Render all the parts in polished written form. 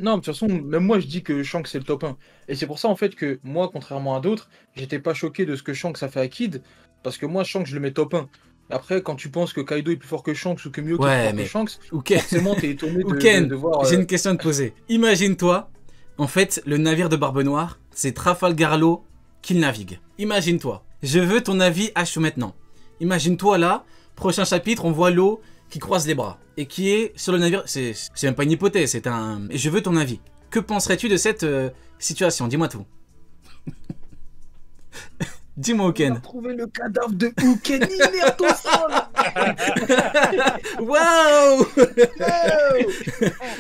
Non, de toute façon, même moi, je dis que Shanks c'est le top 1. Et c'est pour ça, en fait, que moi, contrairement à d'autres, j'étais pas choqué de ce que Shanks a fait à Kid, parce que moi, Shanks, je le mets top 1. Après, quand tu penses que Kaido est plus fort que Shanks ou que Mihawk est plus Ouais, fort que mais... Shanks, Ouken, forcément, t'es étonné Ouken, de voir. j'ai une question à te poser. Imagine-toi, en fait, le navire de Barbe Noire, c'est Trafalgar Law qui le navigue. Imagine-toi. Je veux ton avis à chaud maintenant. Imagine-toi là, prochain chapitre, on voit l'eau qui croise les bras et qui est sur le navire. C'est même pas une hypothèse, c'est un. Et je veux ton avis. Que penserais-tu de cette situation? Dis-moi tout. Dis-moi, On a Ouken. trouvé le cadavre de Ouken inerte au sol. Waouh! Oh.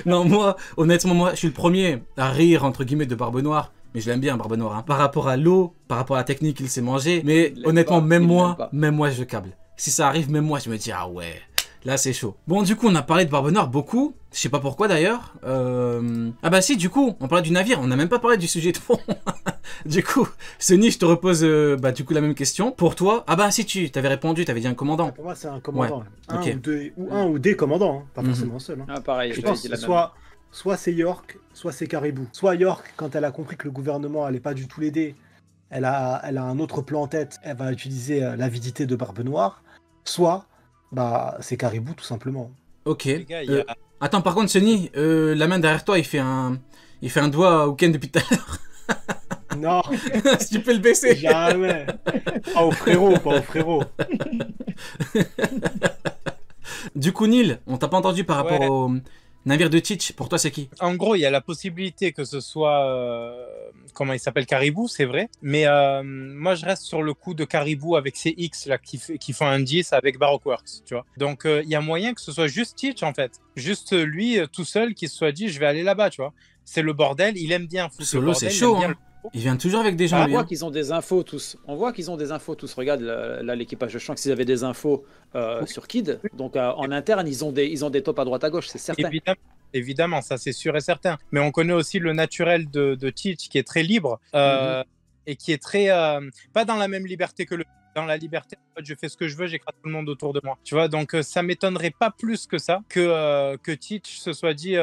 Non, moi, honnêtement, moi, je suis le premier à rire, entre guillemets, de Barbe Noire. Mais je l'aime bien, Barbe Noire. Hein. Par rapport à l'eau, par rapport à la technique qu'il s'est mangé. Mais Il l'aime honnêtement, pas, il l'aime pas. même moi, je câble. Si ça arrive, même moi, je me dis, ah ouais, là, c'est chaud. Bon, du coup, on a parlé de Barbe Noire beaucoup. Je sais pas pourquoi, d'ailleurs. Ah bah si, du coup, on parlait du navire. On n'a même pas parlé du sujet de fond. Du coup, Sony, je te repose, bah, du coup, la même question. Pour toi, ah bah si, tu t'avais répondu, t'avais dit un commandant. Pour moi, c'est un commandant. Ouais. Un, Ok. ou deux, ou un ou des commandants, hein, pas forcément un seul. Hein. Ah, pareil, Je j'avais pense dit que la même. soit c'est York, soit c'est Caribou. Soit York, quand elle a compris que le gouvernement allait pas du tout l'aider, elle a un autre plan en tête, elle va utiliser l'avidité de Barbe Noire. Soit, bah, c'est Caribou, tout simplement. Ok. Les gars, il y a- Attends, par contre, Sony, la main derrière toi, il fait un doigt à Ouken depuis tout à l'heure. Non, Si tu peux le baisser. jamais. Pas au frérot, pas au frérot. Du coup, Neil, on t'a pas entendu par rapport Ouais. au navire de Teach. Pour toi, c'est qui? En gros, il y a la possibilité que ce soit, comment il s'appelle, Caribou, c'est vrai. Mais moi, je reste sur le coup de Caribou avec ces X là qui font un 10 avec Baroque Works, tu vois. Donc, il y a moyen que ce soit juste Teach, en fait. Juste lui, tout seul, qui se soit dit, je vais aller là-bas, tu vois. C'est le bordel, il aime bien foutre le Solo, bordel, c'est il chaud. aime bien Hein. Il vient toujours avec des gens, On lui. voit Hein. qu'ils ont des infos tous. On voit qu'ils ont des infos tous. Regarde là, l'équipage de Shanks, ils avaient des infos sur Kid. Donc en interne, ils ont des tops à droite à gauche, c'est certain. Évidemment, évidemment, ça c'est sûr et certain. Mais on connaît aussi le naturel de Teach qui est très libre et qui est très pas dans la même liberté que le. Dans la liberté, en fait, je fais ce que je veux, j'écrase tout le monde autour de moi. Tu vois, donc ça m'étonnerait pas plus que ça que Teach se soit dit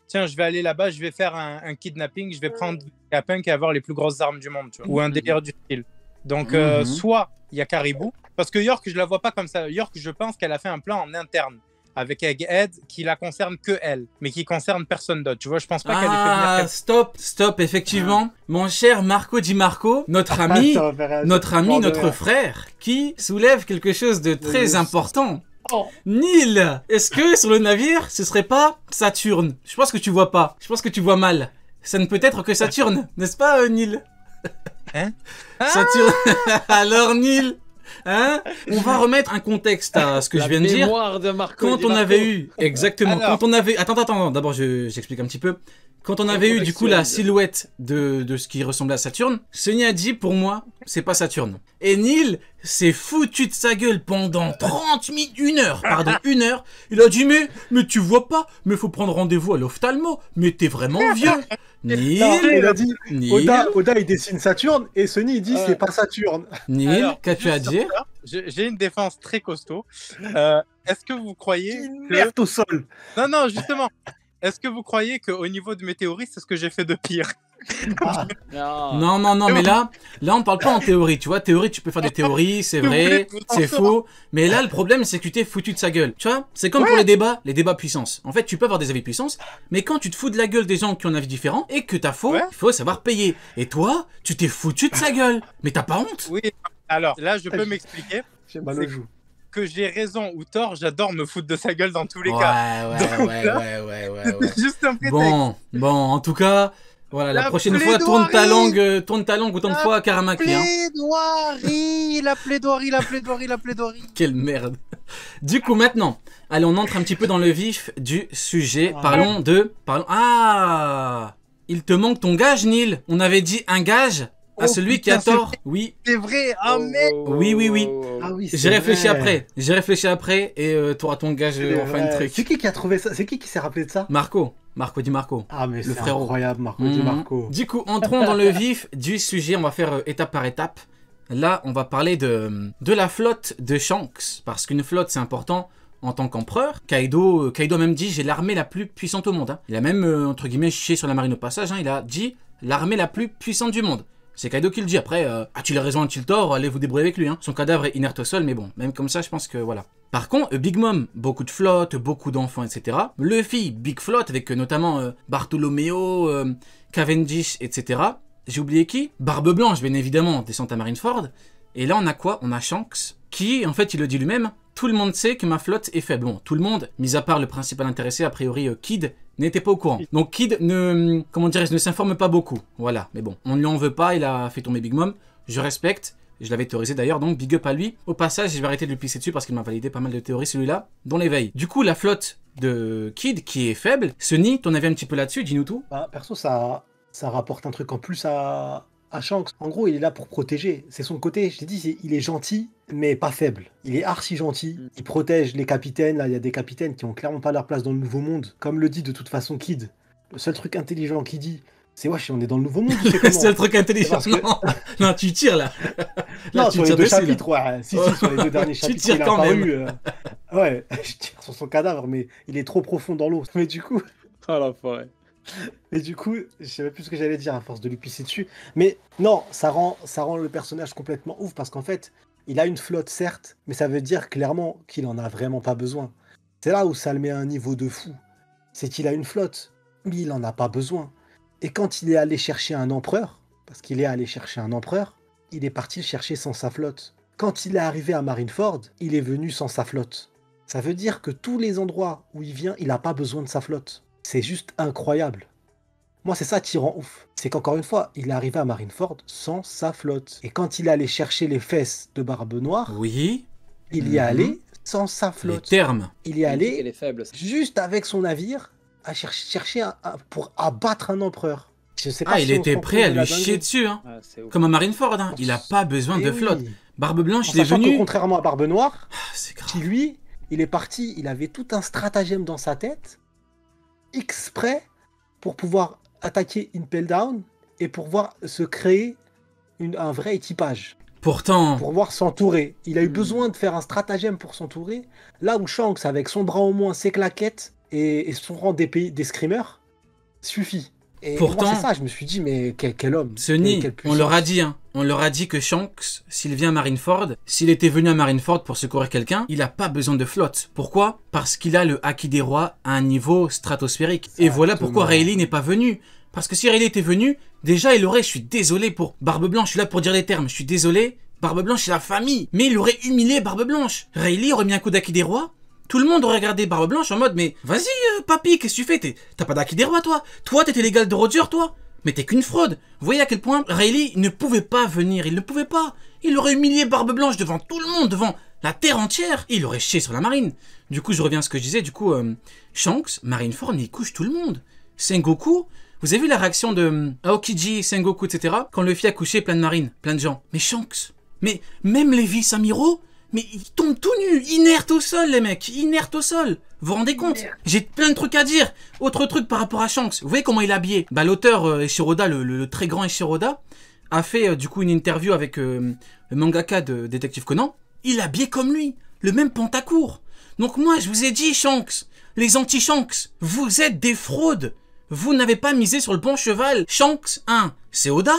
tiens, je vais aller là-bas, je vais faire un kidnapping, je vais prendre Capunk et avoir les plus grosses armes du monde, tu vois, ou un délire du style. Donc soit il y a Caribou, parce que York, je la vois pas comme ça. York, je pense qu'elle a fait un plan en interne avec Egghead qui la concerne que elle, mais qui concerne personne d'autre. Tu vois, je pense pas qu'elle ait fait venir Stop, effectivement. Mon cher Marco Di Marco, notre ami, Ça va faire un- notre frère, qui soulève quelque chose de très important. Oh. Neil, est-ce que sur le navire, ce serait pas Saturne? Je pense que tu vois pas. Je pense que tu vois mal. Ça ne peut être que Saturne, n'est-ce pas, Neil? Hein? Saturne. Alors, Neil, hein? On va remettre un contexte à ce que je viens de dire. Mémoire de Marco Quand Di on Marco. avait eu, exactement, Alors. quand on avait, attends, d'abord j'explique un petit peu. Quand on avait eu du coup la silhouette de ce qui ressemblait à Saturne, Sony a dit pour moi, c'est pas Saturne. Et Neil s'est foutu de sa gueule pendant 30 minutes, une heure. Il a dit mais tu vois pas, mais faut prendre rendez-vous à l'ophtalmo, mais t'es vraiment vieux. Non, Neil, il a dit, Neil, Oda il dessine Saturne et Sony il dit c'est pas Saturne. Neil, Alors, qu'as-tu à juste sur dire? ça, j'ai une défense très costaud. Est-ce que vous croyez que... Merde au sol. Non, justement. Est-ce que vous croyez qu'au niveau de mes théories, c'est ce que j'ai fait de pire? Ah, Non. Non, mais là, on parle pas en théorie, tu vois. Théorie, tu peux faire des théories, c'est vrai, c'est faux. Mais là, le problème, c'est que tu t'es foutu de sa gueule. Tu vois, c'est comme pour les débats puissance. En fait, tu peux avoir des avis puissance, mais quand tu te fous de la gueule des gens qui ont un avis différent et que t'as faux, Ouais. il faut savoir payer. Et toi, tu t'es foutu de sa gueule. Mais t'as pas honte? Oui. Alors, là, je peux m'expliquer. j'ai mal au joue. Que j'ai raison ou tort, j'adore me foutre de sa gueule dans tous les Ouais, cas. Donc là, ouais. C'était juste un prétexte. Bon, en tout cas, voilà, la La prochaine fois, tourne ta plaidoirie. langue autant de fois à Karamaki, hein. La plaidoirie. Quelle merde. Du coup, maintenant, allez, on entre un petit peu dans le vif du sujet. Parlons. Ah, il te manque ton gage, Neil. On avait dit un gage à Oh, celui qui a putain, tort. Oui, C'est vrai, oh merde. Oui. Ah oui, j'ai réfléchi après et t'auras ton gage en fin de truc. C'est qui a trouvé ça? C'est qui s'est rappelé de ça? Marco Di Marco. Ah mais Le c'est frérot. incroyable Marco Di Mhm. Marco. Du coup, entrons dans le vif du sujet. On va faire étape par étape. Là, on va parler de la flotte de Shanks. Parce qu'une flotte, c'est important. en tant qu'empereur. Kaido a même dit j'ai l'armée la plus puissante au monde. Hein. Il a même, entre guillemets, chié sur la marine au passage. Hein. Il a dit l'armée la plus puissante du monde. C'est Kaido qui le dit. Après, as-tu raison, a-t-il tort? Allez vous débrouiller avec lui. Hein. Son cadavre est inerte au sol, mais bon, même comme ça, je pense que voilà. Par contre, Big Mom, beaucoup de flotte, beaucoup d'enfants, etc. Luffy, Big Flotte, avec notamment Bartholoméo, Cavendish, etc. J'ai oublié qui? Barbe Blanche, bien évidemment, descente à Marineford. Et là, on a quoi? On a Shanks, qui, en fait, il le dit lui-même, tout le monde sait que ma flotte est faible. Bon, tout le monde, mis à part le principal intéressé, a priori Kid, n'était pas au courant. Donc Kid ne, comment dirais-je, ne s'informe pas beaucoup. Voilà, mais bon, on ne lui en veut pas, il a fait tomber Big Mom, je respecte. Je l'avais théorisé d'ailleurs, donc big up à lui. Au passage, je vais arrêter de lui pisser dessus parce qu'il m'a validé pas mal de théories celui-là, dont l'éveil. Du coup, la flotte de Kid, qui est faible, Sunny, ton avis un petit peu là-dessus, dis-nous tout. Bah, perso, ça rapporte un truc en plus à Shanks. En gros, il est là pour protéger. C'est son côté, je t'ai dit, il est gentil, mais pas faible. Il est archi gentil. Il protège les capitaines. Là, il y a des capitaines qui ont clairement pas leur place dans le Nouveau Monde. Comme le dit de toute façon Kid. Le seul truc intelligent qu'il dit, c'est wesh, on est dans le Nouveau Monde. Le seul truc intelligent. Non, non, tu tires là. Non, sur les deux chapitres, ouais. Si, sur les deux derniers chapitres, tu tires il a quand pas même. eu. Ouais, je tire sur son cadavre, mais il est trop profond dans l'eau. Mais du coup. Ah la forêt. Et du coup, je sais même plus ce que j'allais dire à force de lui pisser dessus. Mais non, ça rend le personnage complètement ouf parce qu'en fait, il a une flotte, certes, mais ça veut dire clairement qu'il en a vraiment pas besoin. C'est là où ça le met à un niveau de fou. C'est qu'il a une flotte, mais il en a pas besoin. Et quand il est allé chercher un empereur, parce qu'il est allé chercher un empereur, il est parti le chercher sans sa flotte. Quand il est arrivé à Marineford, il est venu sans sa flotte. Ça veut dire que tous les endroits où il vient, il n'a pas besoin de sa flotte. C'est juste incroyable. Moi, c'est ça qui rend ouf. C'est qu'encore une fois, il est arrivé à Marineford sans sa flotte. Et quand il est allé chercher les fesses de Barbe Noire, Oui. il y est allé sans sa Les flotte. termes. Il y est Elle allé est faible. Ça. juste avec son navire à chercher pour abattre un empereur. Je sais pas Ah, si il on se était rend prêt à compte de la lui chier dinguerie. dessus, hein. Ouais, c'est ouf. Comme à Marineford, hein. Il a pas besoin Eh de oui. flotte. Barbe Blanche, En il est sachant que venu. contrairement à Barbe Noire, Ah, c'est grave. qui lui, il est parti, il avait tout un stratagème dans sa tête, exprès pour pouvoir attaquer Impel Down et pour pouvoir se créer un vrai équipage, Pourtant, pour pouvoir s'entourer. Il a eu besoin de faire un stratagème pour s'entourer, là où Shanks, avec son bras au moins, ses claquettes et son rang des screamers, suffit. Et Pourtant, moi, c'est ça, je me suis dit, mais quel homme. Sunny, quelle on puissance. leur a dit, hein. On leur a dit que Shanks, s'il vient à Marineford, s'il était venu à Marineford pour secourir quelqu'un, il a pas besoin de flotte. Pourquoi? Parce qu'il a le Haki des Rois à un niveau stratosphérique. Et voilà pourquoi Rayleigh n'est pas venu. Parce que si Rayleigh était venu, déjà il aurait, je suis désolé pour Barbe Blanche, je suis là pour dire les termes, je suis désolé, Barbe Blanche c'est la famille, mais il aurait humilié Barbe Blanche. Rayleigh aurait mis un coup d'Haki des Rois, tout le monde aurait regardé Barbe Blanche en mode, mais vas-y papy, qu'est-ce que tu fais? T'as pas d'Haki des Rois toi? Toi t'étais l'égal de Roger toi? Mais t'es qu'une fraude. Vous voyez à quel point Rayleigh ne pouvait pas venir, il ne pouvait pas. Il aurait humilié Barbe Blanche devant tout le monde, devant la terre entière. Il aurait chié sur la marine. Du coup, je reviens à ce que je disais, du coup, Shanks, Marineford, il couche tout le monde. Sengoku, vous avez vu la réaction de Aokiji, Sengoku, etc. Quand Luffy a couché plein de marines, plein de gens. Mais Shanks, mais même les vice-amiraux, mais ils tombent tout nus, inertes au sol les mecs, inertes au sol. Vous vous rendez compte? J'ai plein de trucs à dire. Autre truc par rapport à Shanks. Vous voyez comment il est habillé? Bah l'auteur Eshiroda, le très grand Eshiroda, a fait du coup une interview avec le mangaka de Détective Conan. Il est habillé comme lui, le même pantacourt. Donc moi je vous ai dit Shanks, les anti-Shanks, vous êtes des fraudes. Vous n'avez pas misé sur le bon cheval. Shanks, 1, c'est Oda.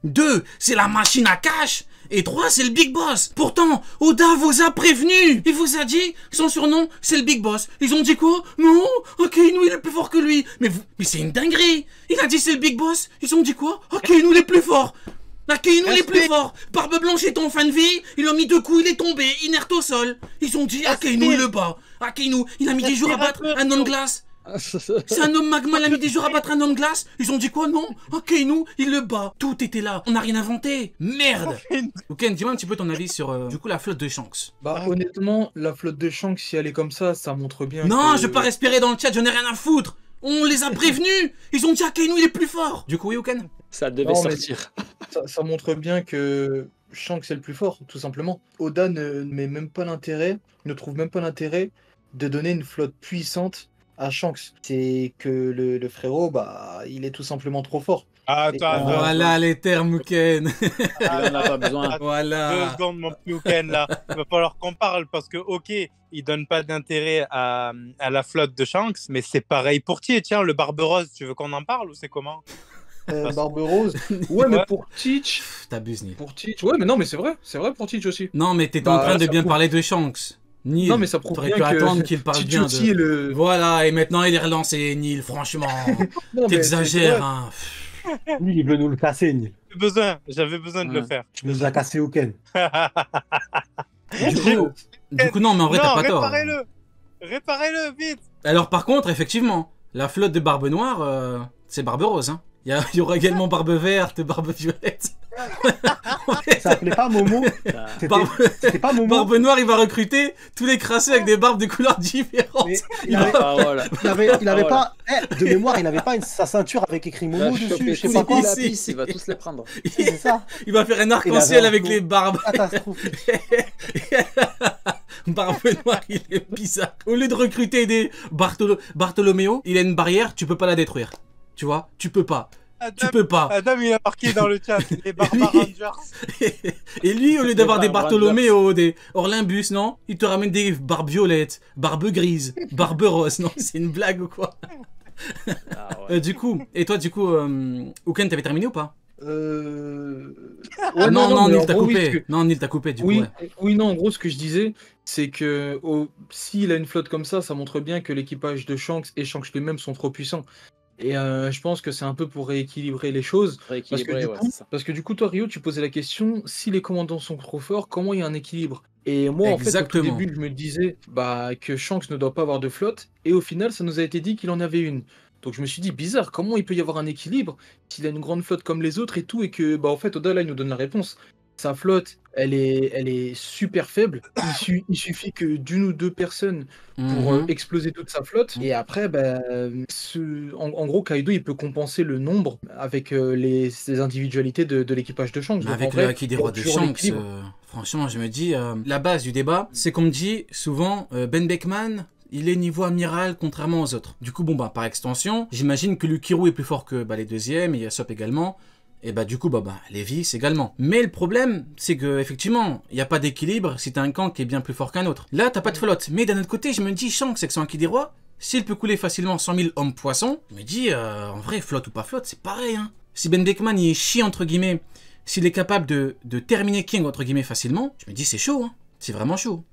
2, c'est la machine à cash. Et 3, c'est le Big Boss. Pourtant, Oda vous a prévenu. Il vous a dit, son surnom, c'est le Big Boss. Ils ont dit quoi? Non, Akainu, il est plus fort que lui. Mais c'est une dinguerie. Il a dit c'est le Big Boss. Ils ont dit quoi? Akainu, il est plus fort. Akainu, il est plus fort. Barbe Blanche est en fin de vie. Il a mis 2 coups, il est tombé, inerte au sol. Ils ont dit, Akainu, il le bat. Akainu, il a mis des jours à battre un homme glace. C'est un homme magma, il a mis des jours à battre un homme glace. Ils ont dit quoi? Non, Akainu, il le bat. Tout était là, on n'a rien inventé. Merde. Ok, dis-moi un petit peu ton avis sur du coup la flotte de Shanks. Bah honnêtement, la flotte de Shanks, si elle est comme ça montre bien Non, que... je veux pas respirer dans le chat, j'en ai rien à foutre. On les a prévenus. Ils ont dit Akainu, il est plus fort. Du coup, oui, Uken. Ça devait Non, mais sortir. ça montre bien que Shanks est le plus fort, tout simplement. Oda ne met même pas l'intérêt, ne trouve même pas l'intérêt de donner une flotte puissante à Shanks, c'est que le frérot, bah, il est tout simplement trop fort. Ah, Et attends, quand- Voilà les termes, Ken. Il en a pas besoin. Deux Voilà. secondes, mon petit Ouken, là. Il va falloir qu'on parle parce que, ok, il donne pas d'intérêt à la flotte de Shanks, mais c'est pareil pour Teach. Tiens, le Barbe-Rose, tu veux qu'on en parle ou c'est comment? Barbe Rose. Ouais, mais Ouais. pour Teach, Pff, T'abuses, Neil. ouais, mais non, mais c'est vrai pour Teach aussi. Non, mais t'étais Bah, en train de ça bien prouve- parler de Shanks. Neil, Non, mais ça prouve t'aurais bien pu que attendre qu'il parle Teach bien aussi de... est le. Voilà, et maintenant il est relancé, Neil, franchement. Non, mais c'est T'exagères, vrai. hein. Nil, il veut nous le casser, Nil. J'avais besoin de le Ouais. faire. Tu nous as cassé au Ken. Du coup, non, mais en vrai, non, t'as pas tort. réparez-le. Réparez-le, vite. Alors, par contre, effectivement, la flotte de Barbe Noire, c'est Barbe Rose, hein. Il y aura également Barbe Verte, Barbe Violette. Ça s'appelait pas Momo. Ah. C'était Barbe... c'était pas Momo. Barbe Noire, il va recruter tous les crasseux avec des barbes de couleurs différentes. Mais il avait, Ah, voilà. il avait Voilà. pas. De mémoire, il avait pas sa ceinture avec écrit Il va Momo dessus. choper Je sais tous pas les quoi. Si, lapis, si. il va tous les prendre. C'est ça. Il va faire un Il arc-en-ciel avait un avec flow. les barbes. Catastrophique. Barbe Noire, il est bizarre. Au lieu de recruter des Bartholoméo, il a une barrière, tu peux pas la détruire. Tu vois, tu peux pas. Tu peux pas. Adam, il a marqué dans le chat les Barbara Rangers. Et lui, au lieu d'avoir des Barbe Bartholoméo, des Orlimbus, non, il te ramène des barbes violettes, barbes grises, barbes roses. Non, c'est une blague ou quoi? Ah, ouais. Du coup, et toi, du coup, Ouken, t'avais terminé ou pas? Ouais, non, mais Neil en t'a gros, oui, coupé. parce que- Non, Neil t'a coupé, du coup, Oui, ouais. oui, non, en gros, ce que je disais, c'est que s'il a une flotte comme ça montre bien que l'équipage de Shanks et Shanks lui-même sont trop puissants. Et je pense que c'est un peu pour rééquilibrer les choses. Rééquilibré, ouais, c'est ça. Parce que du coup, toi, Rio, tu posais la question, si les commandants sont trop forts, comment il y a un équilibre? Et moi, en fait, au tout Exactement. début, je me disais que Shanks ne doit pas avoir de flotte, et au final, ça nous a été dit qu'il en avait une. Donc je me suis dit, bizarre, comment il peut y avoir un équilibre s'il a une grande flotte comme les autres et tout, et que, en fait, Oda, là, il nous donne la réponse. Sa flotte, elle est super faible. Il suffit que d'une ou deux personnes pour Mhm. exploser toute sa flotte. Et après, en gros, Kaido, il peut compenser le nombre avec les individualités de l'équipage de Shanks. Mais Donc, en avec vrai, le haki des il y a rois de toujours Shanks, l'équilibre. franchement, je me dis, la base du débat, c'est qu'on me dit souvent, Ben Beckman, il est niveau amiral contrairement aux autres. Du coup, bon, par extension, j'imagine que Lukiru est plus fort que les deuxièmes, et Yasop également. Et du coup, Levis également. Mais le problème, c'est que effectivement, il n'y a pas d'équilibre si t'as un camp qui est bien plus fort qu'un autre. Là, t'as pas de flotte. Mais d'un autre côté, je me dis, Shanks, avec son haki des rois, s'il peut couler facilement 100 000 hommes poissons, je me dis, en vrai, flotte ou pas flotte, c'est pareil, hein. Si Ben Beckman, il est chier, entre guillemets, s'il est capable de terminer King, entre guillemets, facilement, je me dis, c'est chaud, hein. C'est vraiment chaud.